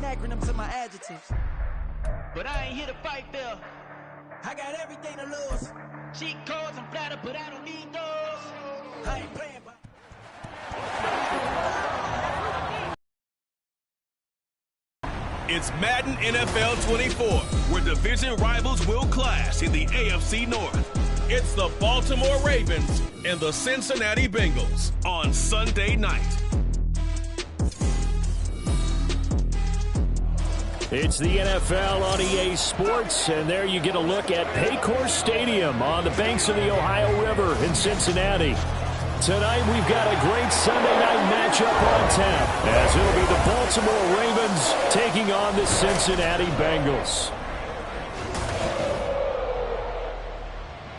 acronym to my adjectives. But I ain't here to fight fair. I got everything to lose. Cheat codes and flatter, but I don't need those. I ain't playing. It's Madden NFL 24, where division rivals will clash in the AFC North. It's the Baltimore Ravens and the Cincinnati Bengals on Sunday night. It's the NFL on EA Sports, and there you get a look at Paycor Stadium on the banks of the Ohio River in Cincinnati. Tonight we've got a great Sunday night matchup on tap, as it'll be the Baltimore Ravens taking on the Cincinnati Bengals.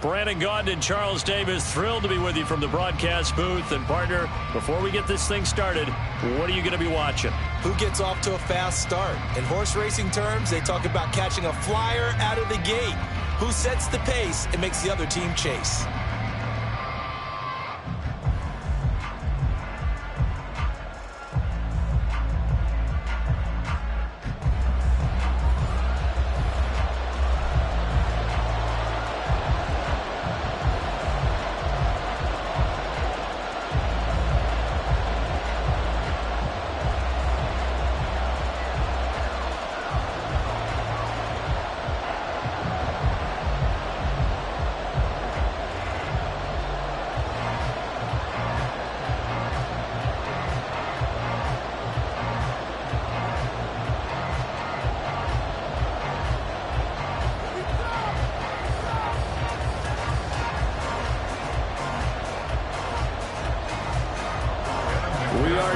Brandon Gaudin and Charles Davis, thrilled to be with you from the broadcast booth. And partner, before we get this thing started, what are you going to be watching? Who gets off to a fast start? In horse racing terms, they talk about catching a flyer out of the gate. Who sets the pace and makes the other team chase?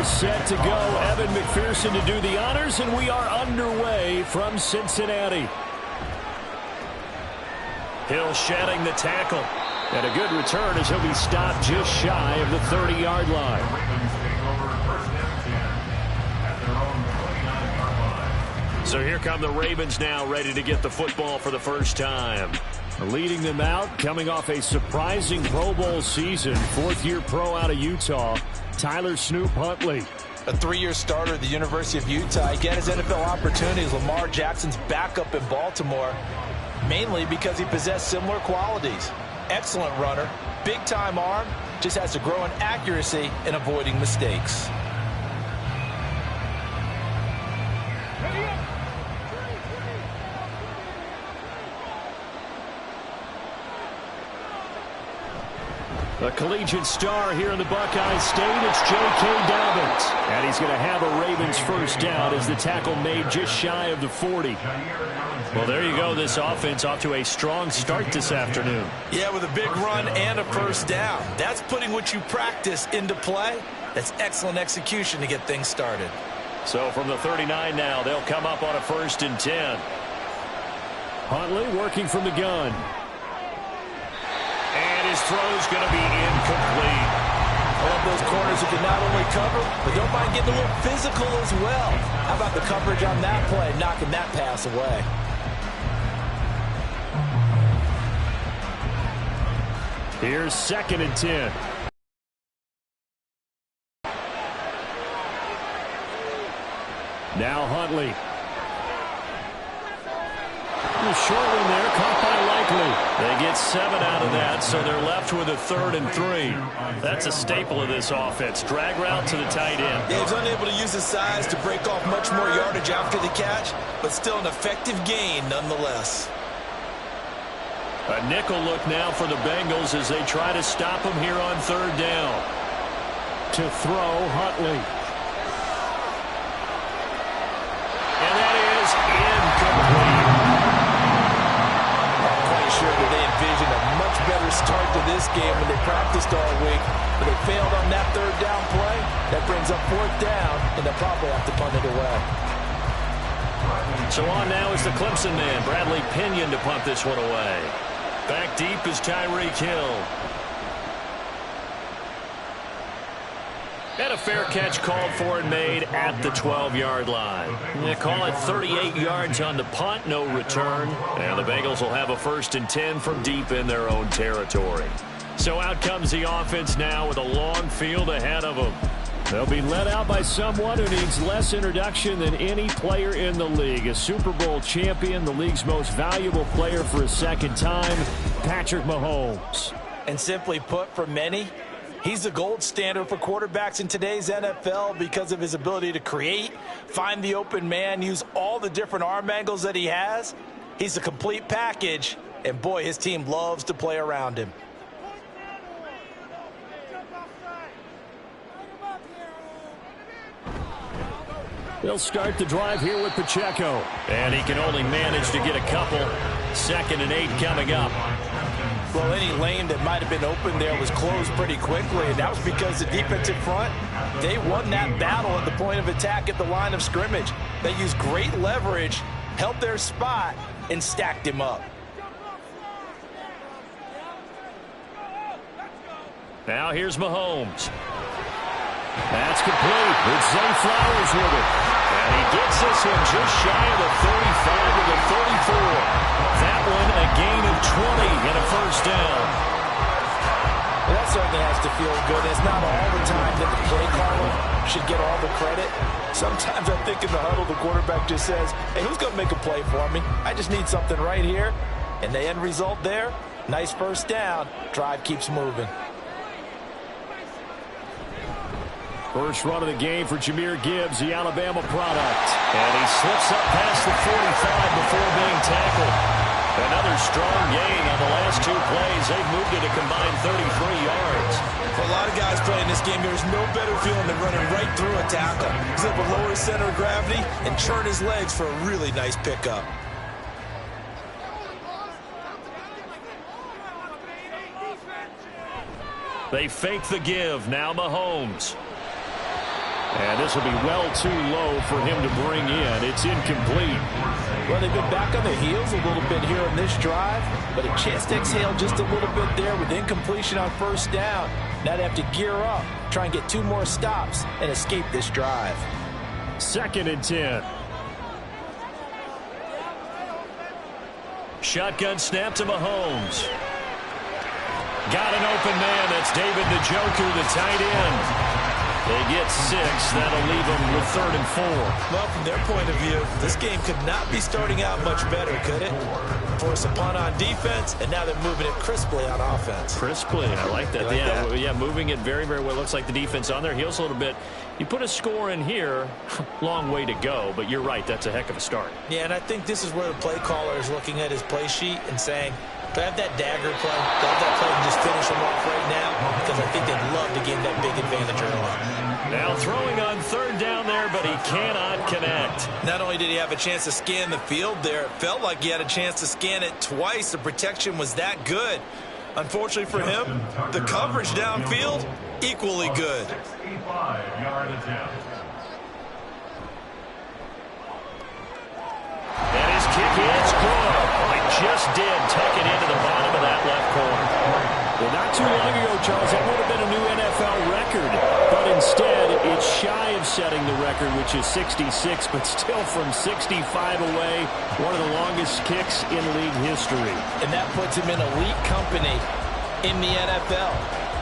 Set to go, Evan McPherson to do the honors, and we are underway from Cincinnati. Hill shedding the tackle, and a good return as he'll be stopped just shy of the 30-yard line. So here come the Ravens now, ready to get the football for the first time. Leading them out, coming off a surprising Pro Bowl season, fourth-year pro out of Utah, Tyler Snoop Huntley. A three-year starter at the University of Utah. Again, his NFL opportunity is Lamar Jackson's backup in Baltimore, mainly because he possessed similar qualities. Excellent runner, big-time arm, just has to grow in accuracy and avoiding mistakes. A collegiate star here in the Buckeye State, it's J.K. Dobbins. And he's going to have a Ravens first down as the tackle made just shy of the 40. Well, there you go. This offense off to a strong start this afternoon. Yeah, with a big run and a first down. That's putting what you practice into play. That's excellent execution to get things started. So from the 39 now, they'll come up on a 1st and 10. Huntley working from the gun. And his throw's going to be incomplete. I love those corners who can not only cover, but don't mind getting a little physical as well. How about the coverage on that play, knocking that pass away? Here's 2nd and 10. Now Huntley. A short one there, caught by Likely. They get 7 out of that, so they're left with a 3rd and 3. That's a staple of this offense. Drag route to the tight end. Yeah, he's unable to use his size to break off much more yardage after the catch, but still an effective gain nonetheless. A nickel look now for the Bengals as they try to stop him here on 3rd down. To throw, Huntley. And that is incomplete. Sure that they envisioned a much better start to this game when they practiced all week, but they failed on that 3rd down play. That brings up 4th down, and they'll probably have to punt it away. So on now is the Clemson man, Bradley Pinion, to punt this one away. Back deep is Tyreek Hill. And a fair catch called for and made at the 12-yard line. They call it 38 yards on the punt, no return. And the Bengals will have a 1st and 10 from deep in their own territory. So out comes the offense now with a long field ahead of them. They'll be led out by someone who needs less introduction than any player in the league. A Super Bowl champion, the league's most valuable player for a second time, Patrick Mahomes. And simply put, for many, he's the gold standard for quarterbacks in today's NFL because of his ability to create, find the open man, use all the different arm angles that he has. He's a complete package, and boy, his team loves to play around him. They'll start the drive here with Pacheco. And he can only manage to get a couple. 2nd and 8 coming up. Well, any lane that might have been open there was closed pretty quickly, and that was because the defensive front, they won that battle at the point of attack at the line of scrimmage. They used great leverage, held their spot, and stacked him up. Now here's Mahomes. That's complete. It's Zay Flowers with it. And he gets this one just shy of the 35 to the 34. That one a gain of 20 and a first down. Well, that certainly has to feel good. It's not all the time that the play caller should get all the credit. Sometimes I think in the huddle the quarterback just says, hey, who's going to make a play for me? I just need something right here. And the end result there, nice first down. Drive keeps moving. First run of the game for Jahmyr Gibbs, the Alabama product. And he slips up past the 45 before being tackled. Another strong gain on the last 2 plays. They've moved it a combined 33 yards. For a lot of guys playing this game, there's no better feeling than running right through a tackle. He's able to lower his center of gravity and churn his legs for a really nice pickup. They fake the give. Now Mahomes. And this will be well too low for him to bring in. It's incomplete. Well, they've been back on their heels a little bit here on this drive, but a chance to exhale just a little bit there with incompletion on first down. Now they have to gear up, try and get 2 more stops, and escape this drive. 2nd and 10. Shotgun snap to Mahomes. Got an open man. That's David Njoku, the tight end. They get 6. That'll leave them with 3rd and 4. Well, from their point of view, this game could not be starting out much better, could it? Force a punt on defense, and now they're moving it crisply on offense. Crisply, I like that. Yeah, moving it very, very well. Looks like the defense on their heels a little bit. You put a score in here, long way to go, but you're right, that's a heck of a start. Yeah, and I think this is where the play caller is looking at his play sheet and saying, do I have that dagger play? Do I have that play and just finish them off right now? Because I think they'd love to gain that big advantage early. Now throwing on 3rd down there, but he cannot connect. Not only did he have a chance to scan the field there, it felt like he had a chance to scan it twice. The protection was that good. Unfortunately for him, the coverage downfield, equally good. And his kick is good. It just did tuck it into the bottom of that left corner. Well, not too long ago, Charles, that would have been a new NFL record. But instead, it's shy of setting the record, which is 66, but still from 65 away, one of the longest kicks in league history. And that puts him in elite company in the NFL.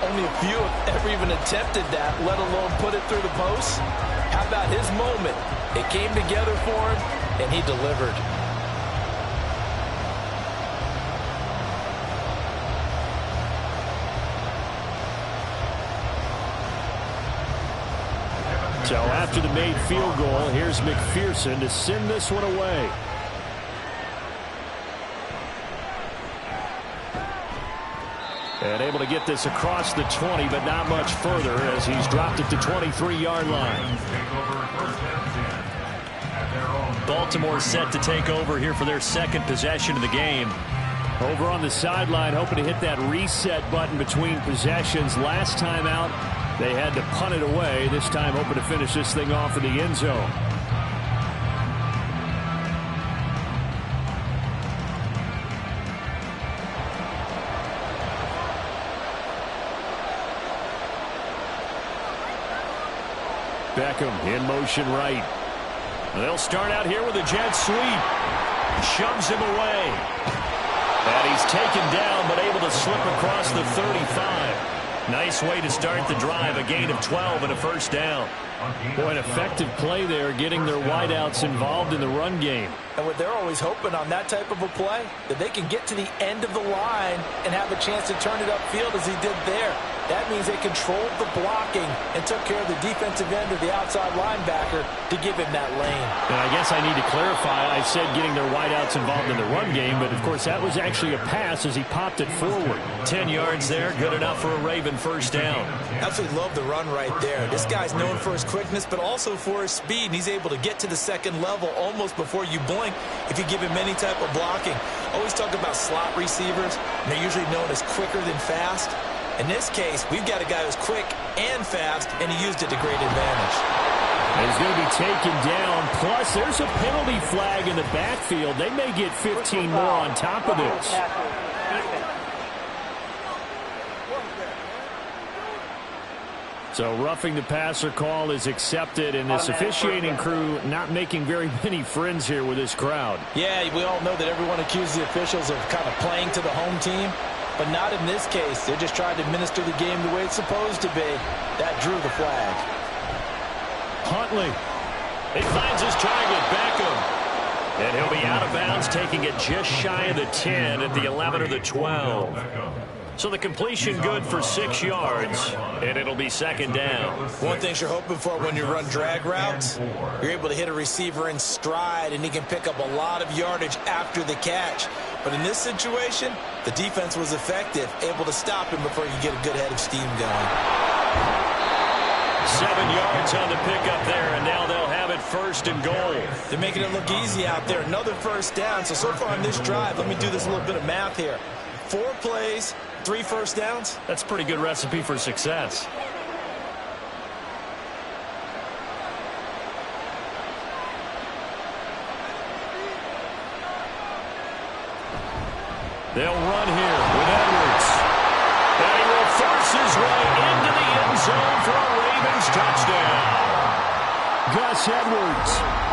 Only a few have ever even attempted that, let alone put it through the post. How about his moment? It came together for him, and he delivered. So after the made field goal, here's McPherson to send this one away. And able to get this across the 20, but not much further as he's dropped it to 23-yard line. Baltimore set to take over here for their 2nd possession of the game. Over on the sideline, hoping to hit that reset button between possessions. Last time out, they had to punt it away. This time hoping to finish this thing off in the end zone. Beckham in motion right. They'll start out here with a jet sweep. Shoves him away. And he's taken down, but able to slip across the 35. Nice way to start the drive, a gain of 12 and a first down. Boy, an effective play there, getting their wideouts involved in the run game. And what they're always hoping on that type of a play, that they can get to the end of the line and have a chance to turn it upfield as he did there. That means they controlled the blocking and took care of the defensive end of the outside linebacker to give him that lane. And I guess I need to clarify, I said getting their wideouts involved in the run game, but of course that was actually a pass as he popped it forward. 10 yards there, good enough for a Raven first down. Absolutely love the run right there. This guy's known for his quickness, but also for his speed, and he's able to get to the second level almost before you blink if you give him any type of blocking. Always talk about slot receivers, and they're usually known as quicker than fast. In this case, we've got a guy who's quick and fast, and he used it to great advantage. He's going to be taken down. Plus, there's a penalty flag in the backfield. They may get 15 more on top of this. So roughing the passer call is accepted, and this officiating crew not making very many friends here with this crowd. Yeah, we all know that everyone accuses the officials of kind of playing to the home team. But not in this case. They're just trying to administer the game the way it's supposed to be. That drew the flag. Huntley. It finds his target, Beckham. And he'll be out of bounds, taking it just shy of the 10 at the 11 or the 12. So the completion good for 6 yards, and it'll be second down. One thing you're hoping for when you run drag routes, you're able to hit a receiver in stride, and he can pick up a lot of yardage after the catch. But in this situation, the defense was effective, able to stop him before you get a good head of steam going. 7 yards on the pickup there, and now they'll have it first and goal. They're making it look easy out there. Another first down. So far on this drive, let me do this little bit of math here. 4 plays, 3 first downs. That's a pretty good recipe for success. They'll run here with Edwards. And he will force his way into the end zone for a Ravens touchdown. Gus Edwards.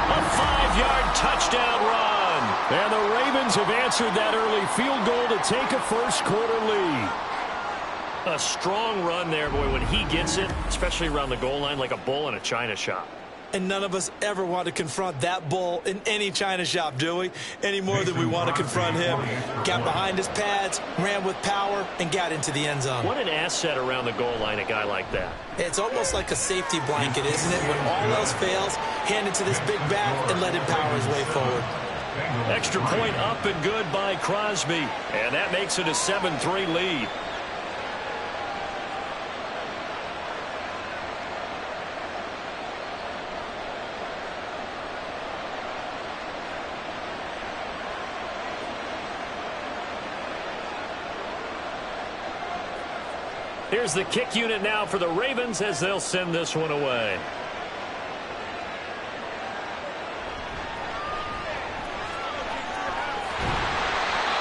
A 5-yard touchdown run. And the Ravens have answered that early field goal to take a first-quarter lead. A strong run there, boy, when he gets it, especially around the goal line, like a bull in a china shop. And none of us ever want to confront that bull in any china shop, do we? Any more than we want to confront him. Got behind his pads, ran with power, and got into the end zone. What an asset around the goal line, a guy like that. It's almost like a safety blanket, isn't it? When all else fails, hand it to this big back and let him power his way forward. Extra point up and good by Crosby. And that makes it a 7-3 lead. Here's the kick unit now for the Ravens as they'll send this one away.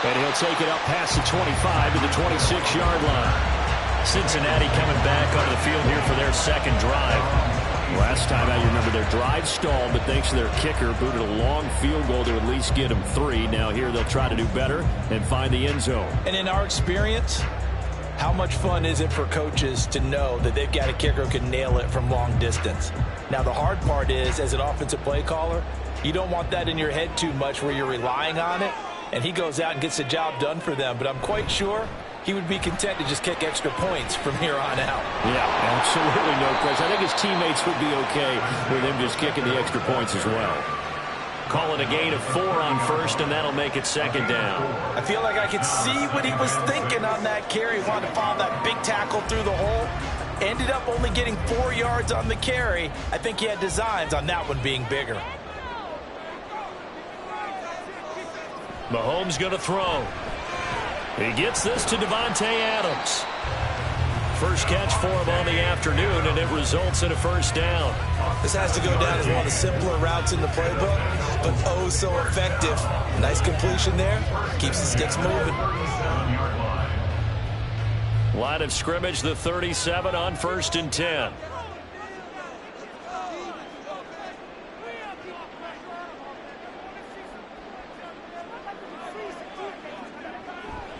And he'll take it up past the 25 to the 26-yard line. Cincinnati coming back onto the field here for their second drive. Last time out, you remember their drive stalled, but thanks to their kicker, booted a long field goal to at least get them 3. Now here they'll try to do better and find the end zone. And in our experience, how much fun is it for coaches to know that they've got a kicker who can nail it from long distance? Now, the hard part is, as an offensive play caller, you don't want that in your head too much where you're relying on it, and he goes out and gets the job done for them. But I'm quite sure he would be content to just kick extra points from here on out. Yeah, absolutely no question. I think his teammates would be okay with him just kicking the extra points as well. Calling a gain of 4 on first, and that'll make it second down. I feel like I could see what he was thinking on that carry. He wanted to follow that big tackle through the hole. Ended up only getting 4 yards on the carry. I think he had designs on that one being bigger. Mahomes going to throw. He gets this to Devontae Adams. First catch for him on the afternoon, and it results in a first down. This has to go down as one of the simpler routes in the playbook, but oh so effective. Nice completion there. Keeps the sticks moving. Line of scrimmage, the 37 on 1st and 10.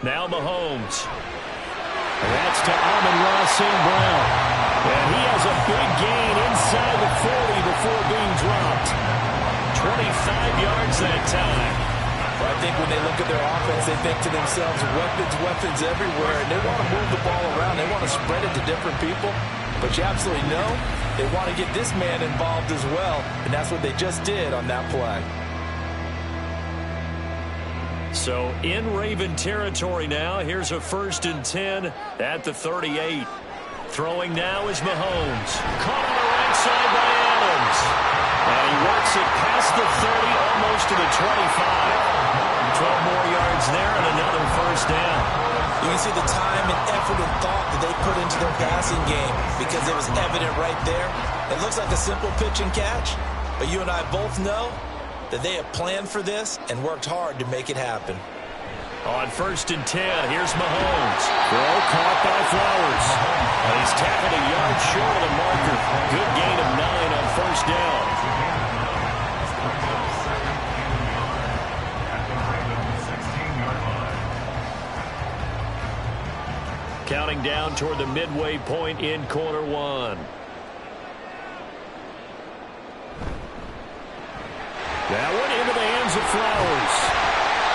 Now Mahomes. And that's to Amon-Ra St. Brown. And he has a big gain inside the 40 before being dropped. 25 yards that time. Well, I think when they look at their offense, they think to themselves, weapons everywhere, and they want to move the ball around. They want to spread it to different people. But you absolutely know they want to get this man involved as well, and that's what they just did on that play. So in Raven territory now. Here's a 1st and 10 at the 38. Throwing now is Mahomes. Caught on the right side by Adams. And he works it past the 30, almost to the 25. 12 more yards there and another 1st down. You can see the time and effort and thought that they put into their passing game because it was evident right there. It looks like a simple pitch and catch, but you and I both know that they have planned for this and worked hard to make it happen. On 1st and 10, here's Mahomes. Throw caught by Flowers. And he's tackled a yard short of the marker. Good gain of 9 on 1st down. Counting down toward the midway point in quarter 1. That one into the hands of Flowers.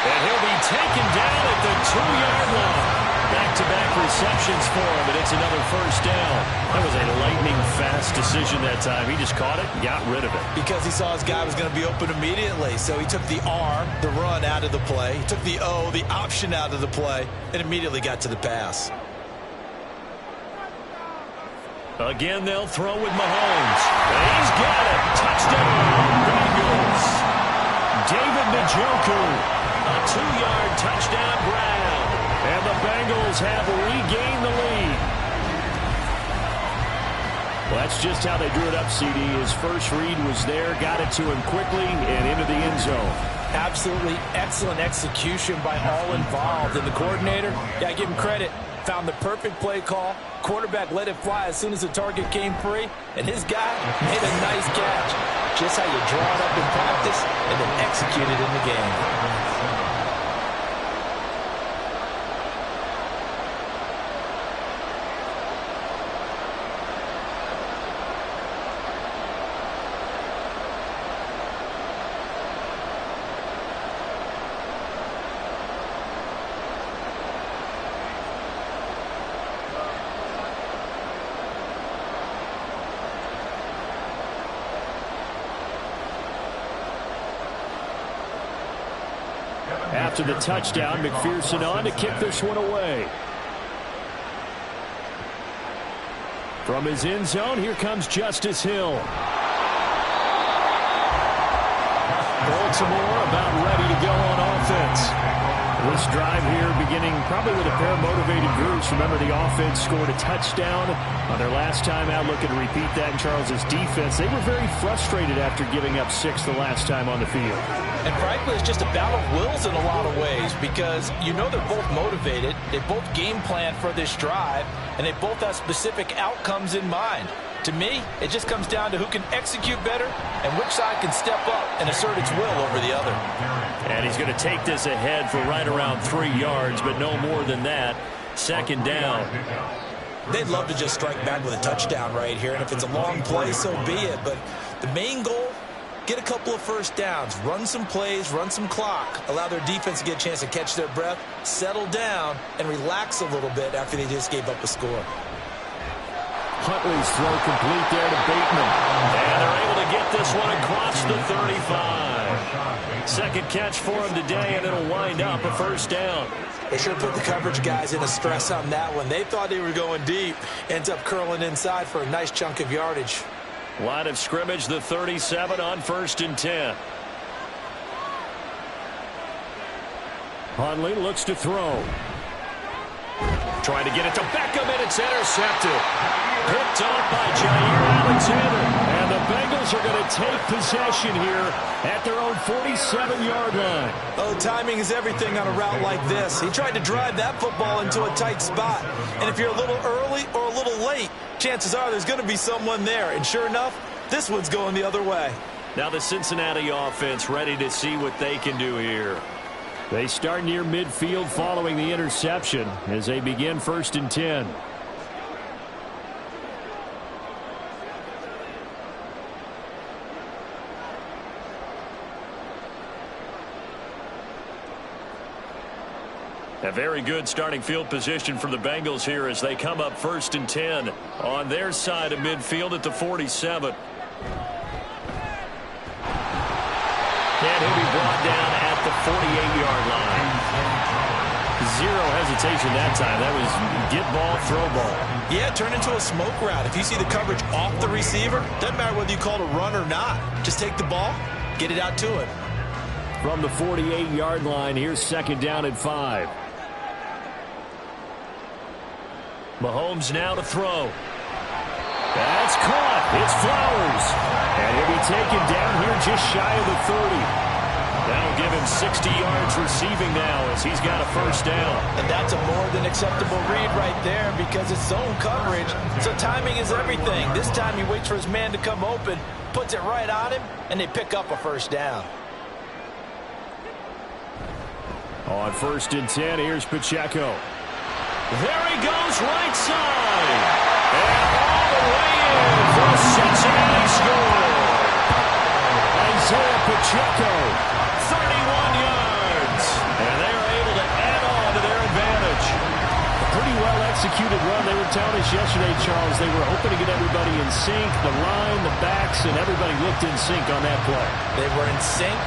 And he'll be taken down at the 2-yard line. Back-to-back receptions for him, and it's another 1st down. That was a lightning-fast decision that time. He just caught it and got rid of it. Because he saw his guy was going to be open immediately, so he took the R, the run, out of the play. He took the O, the option, out of the play, and immediately got to the pass. Again, they'll throw with Mahomes. And he's got it. Touchdown, Bengals. David Njoku, a 2-yard touchdown grab. And the Bengals have regained the lead. Well, that's just how they drew it up, CD. His first read was there, got it to him quickly, and into the end zone. Absolutely excellent execution by all involved. And the coordinator, yeah, give him credit, found the perfect play call. Quarterback let it fly as soon as the target came free, and his guy made a nice catch. Just how you draw it up in practice and then execute it in the game. After the touchdown, McPherson on to kick this one away. From his end zone, here comes Justice Hill. Baltimore about ready to go on offense. This drive here beginning probably with a pair of motivated groups. Remember, the offense scored a touchdown on their last time out. Looking to repeat that in Charles's defense. They were very frustrated after giving up 6 the last time on the field. And frankly, it's just a battle of wills in a lot of ways because you know they're both motivated. They both game plan for this drive, and they both have specific outcomes in mind. To me, it just comes down to who can execute better and which side can step up and assert its will over the other. And he's going to take this ahead for right around 3 yards, but no more than that. 2nd down. They'd love to just strike back with a touchdown right here, and if it's a long play, so be it. But the main goal, get a couple of 1st downs, run some plays, run some clock, allow their defense to get a chance to catch their breath, settle down, and relax a little bit after they just gave up a score. Huntley's throw complete there to Bateman. And they're able to get this one across the 35. 2nd catch for him today, and it'll wind up a 1st down. They sure put the coverage guys in a stress on that one. They thought they were going deep. Ends up curling inside for a nice chunk of yardage. Line of scrimmage, the 37 on 1st and 10. Huntley looks to throw. Trying to get it to Beckham, and it's intercepted. Picked off by Jair Alexander. And the Bengals are going to take possession here at their own 47-yard line. Oh, timing is everything on a route like this. He tried to drive that football into a tight spot. And if you're a little early or a little late, chances are there's going to be someone there. And sure enough, this one's going the other way. Now the Cincinnati offense ready to see what they can do here. They start near midfield following the interception as they begin 1st and 10. A very good starting field position for the Bengals here as they come up 1st and 10 on their side of midfield at the 47. And he'll be brought down at the 48-yard line. Zero hesitation that time. That was get ball, throw ball. Yeah, turn into a smoke route. If you see the coverage off the receiver, doesn't matter whether you call it a run or not. Just take the ball, get it out to him. From the 48-yard line, here's 2nd down and 5. Mahomes now to throw. That's caught. It's Flowers. And he'll be taken down here just shy of the 30. That'll give him 60 yards receiving now as he's got a 1st down. And that's a more than acceptable read right there because it's zone coverage. So timing is everything. This time he waits for his man to come open, puts it right on him, and they pick up a 1st down. On 1st and 10, here's Pacheco. There he goes, right side. And all the way in for a Cincinnati score. Isaiah Pacheco. 31 yards. And they are able to add on to their advantage. A pretty well-executed run. They were telling us yesterday, Charles, they were hoping to get everybody in sync, the line, the backs, and everybody looked in sync on that play. They were in sync,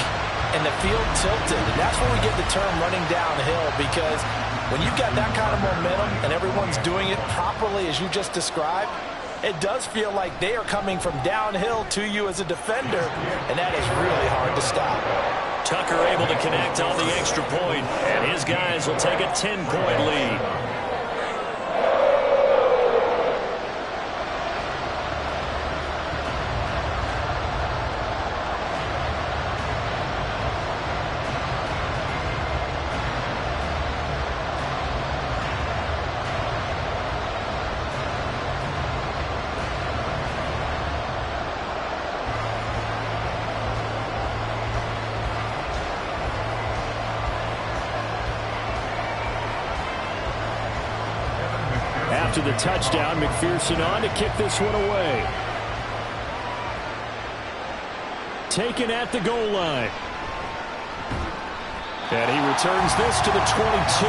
and the field tilted. And that's where we get the term running downhill because when you've got that kind of momentum and everyone's doing it properly as you just described, it does feel like they are coming from downhill to you as a defender, and that is really hard to stop. Tucker able to connect on the extra point, and his guys will take a 10-point lead. After the touchdown, McPherson on to kick this one away. Taken at the goal line. And he returns this to the 22.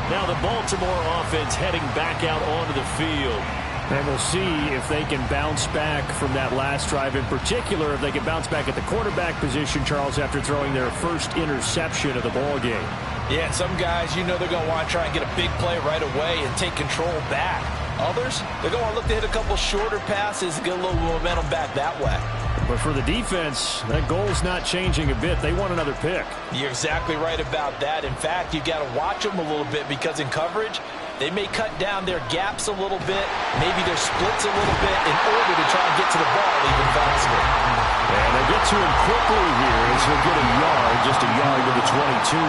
Now the Baltimore offense heading back out onto the field. And we'll see if they can bounce back from that last drive, in particular if they can bounce back at the quarterback position, Charles, after throwing their first interception of the ball game. Yeah, and some guys, you know they're going to want to try and get a big play right away and take control back. Others, they're going to want to look to hit a couple shorter passes and get a little momentum back that way. But for the defense, that goal's not changing a bit. They want another pick. You're exactly right about that. In fact, you got to watch them a little bit because in coverage, they may cut down their gaps a little bit, maybe their splits a little bit in order to try and get to the ball even faster. And they'll get to him quickly here as he'll get a yard, just a yard to the 22.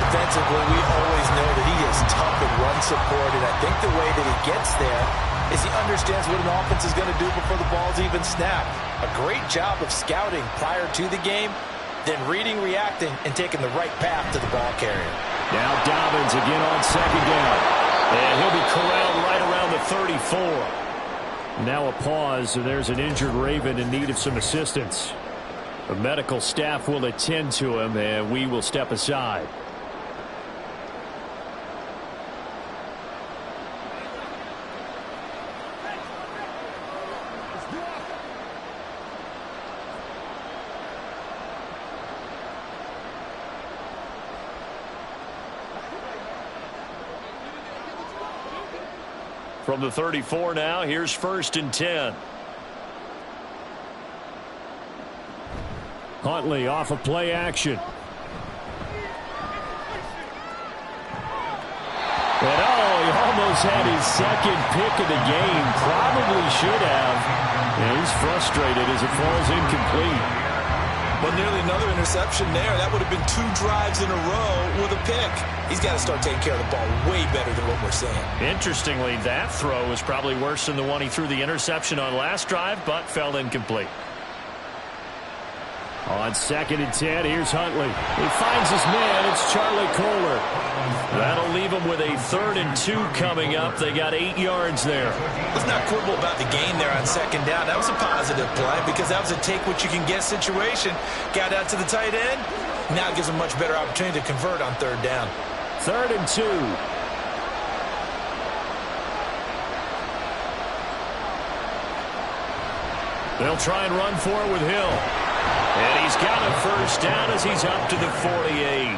Defensively, we always know that he is tough in run support, and I think the way that he gets there is he understands what an offense is going to do before the ball's even snapped. A great job of scouting prior to the game, then reading, reacting, and taking the right path to the ball carrier. Now Dobbins again on 2nd down. And he'll be corralled right around the 34. Now a pause, and there's an injured Raven in need of some assistance. The medical staff will attend to him, and we will step aside. From the 34 now, here's 1st and 10. Huntley off of play action. And he almost had his 2nd pick of the game. Probably should have. And he's frustrated as it falls incomplete. But nearly another interception there. That would have been 2 drives in a row with a pick. He's got to start taking care of the ball way better than what we're seeing. Interestingly, that throw was probably worse than the one he threw the interception on last drive, but fell incomplete. On 2nd and 10, here's Huntley. He finds his man. It's Charlie Kohler. That'll leave him with a 3rd and 2 coming up. They got 8 yards there. Let's not quibble about the gain there on 2nd down. That was a positive play because that was a take-what-you-can-get situation. Got out to the tight end. Now it gives him a much better opportunity to convert on 3rd down. 3rd and 2. They'll try and run for it with Hill. And he's got a 1st down as he's up to the 48.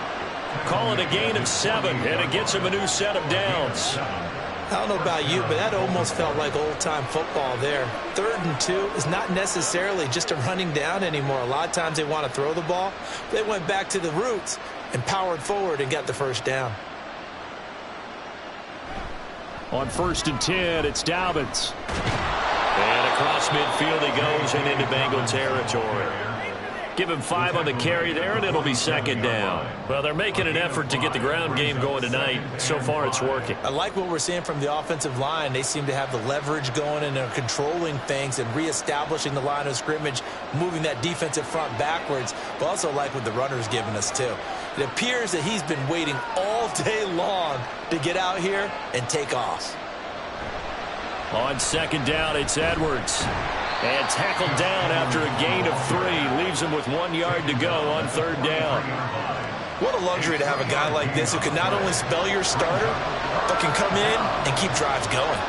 Call it a gain of 7, and it gets him a new set of downs. I don't know about you, but that almost felt like old-time football there. 3rd and 2 is not necessarily just a running down anymore. A lot of times they want to throw the ball. They went back to the roots and powered forward and got the 1st down. On 1st and 10, it's Dobbins. And across midfield he goes and into Bengal territory. Give him 5 on the carry there, and it'll be 2nd down. Well, they're making an effort to get the ground game going tonight. So far, it's working. I like what we're seeing from the offensive line. They seem to have the leverage going, and they're controlling things and reestablishing the line of scrimmage, moving that defensive front backwards, but also like what the runner's giving us, too. It appears that he's been waiting all day long to get out here and take off. On 2nd down, it's Edwards. And tackled down after a gain of 3. Leaves him with 1 yard to go on 3rd down. What a luxury to have a guy like this who can not only spell your starter, but can come in and keep drives going.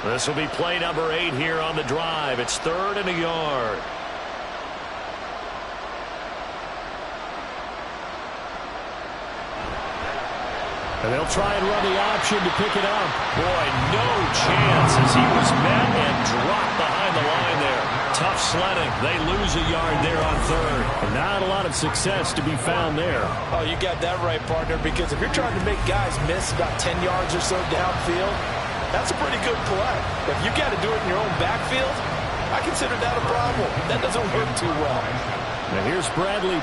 This will be play number 8 here on the drive. It's 3rd and a yard. And they'll try and run the option to pick it up. Boy, no chance as he was met and dropped behind the line there. Tough sledding. They lose a yard there on 3rd. And not a lot of success to be found there. Oh, you got that right, partner, because if you're trying to make guys miss about 10 yards or so downfield, that's a pretty good play. If you got to do it in your own backfield, I consider that a problem. That doesn't work too well. Now here's Bradley